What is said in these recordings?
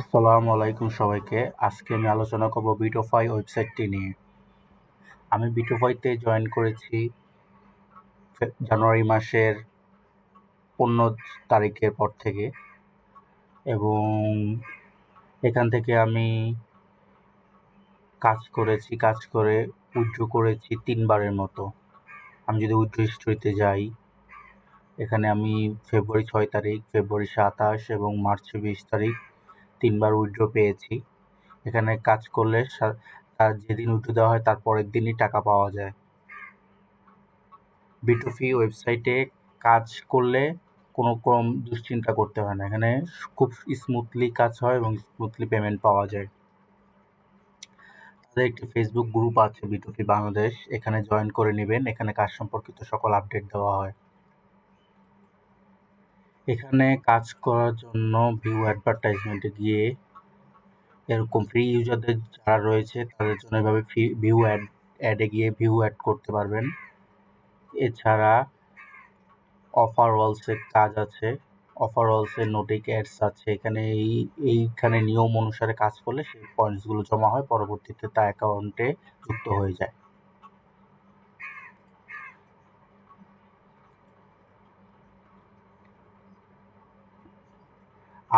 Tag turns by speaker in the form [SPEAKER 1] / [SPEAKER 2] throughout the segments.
[SPEAKER 1] আসসালামু আলাইকুম সবাইকে। আজকে আমি আলোচনা করব বিটোফাই ওয়েবসাইটটি নিয়ে। আমি বিটোফাইতে জয়েন করেছি জানুয়ারি মাসের 15 তারিখের পর থেকে, এবং এখান থেকে আমি কাজ করে উইথড্র করেছি 3 বারের মতো। আমি যদি উইথড্র হিস্ট্রিতে যাই, এখানে আমি ফেব্রুয়ারি 6 তারিখ, ফেব্রুয়ারি 27 এবং মার্চ 20 তারিখ 3 বার উইথড্র পেয়েছি। এখানে কাজ করলে তার যেদিন উইথড্র দেওয়া হয় তার পরের দিনই টাকা পাওয়া যায়। বিটোফি ওয়েবসাইটে কাজ করলে কোনো রকম দুশ্চিন্তা করতে হয় না। এখানে খুব স্মুথলি কাজ হয় এবং স্মুথলি পেমেন্ট পাওয়া যায়। তাদের একটি ফেসবুক গ্রুপ আছে বিটোফি বাংলাদেশ, এখানে জয়েন করে নেবেন। এখানে কাজ সম্পর্কিত সকল আপডেট দেওয়া হয়। এখানে কাজ করার জন্য ভিউ অ্যাডভার্টাইজমেন্টে গিয়ে এরকম ফ্রি ইউজারদের যারা রয়েছে তাদের জন্য এভাবে অ্যাডে গিয়ে ভিউ অ্যাড করতে পারবেন। এছাড়া অফার ওয়ালসে কাজ আছে, অফার ওয়ালসে নোটিক অ্যাডস আছে। এখানে এইখানে নিয়ম অনুসারে কাজ করলে সেই পয়েন্টসগুলো জমা হয়, পরবর্তীতে তা অ্যাকাউন্টে যুক্ত হয়ে যায়।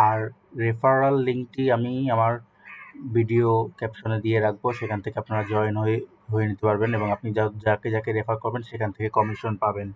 [SPEAKER 1] আর রেফারাল লিঙ্কটি আমি আমার ভিডিও ক্যাপশনে দিয়ে রাখবো, সেখান থেকে আপনারা জয়েন হয়ে নিতে পারবেন এবং আপনি যাকে যাকে রেফার করবেন সেখান থেকে কমিশন পাবেন।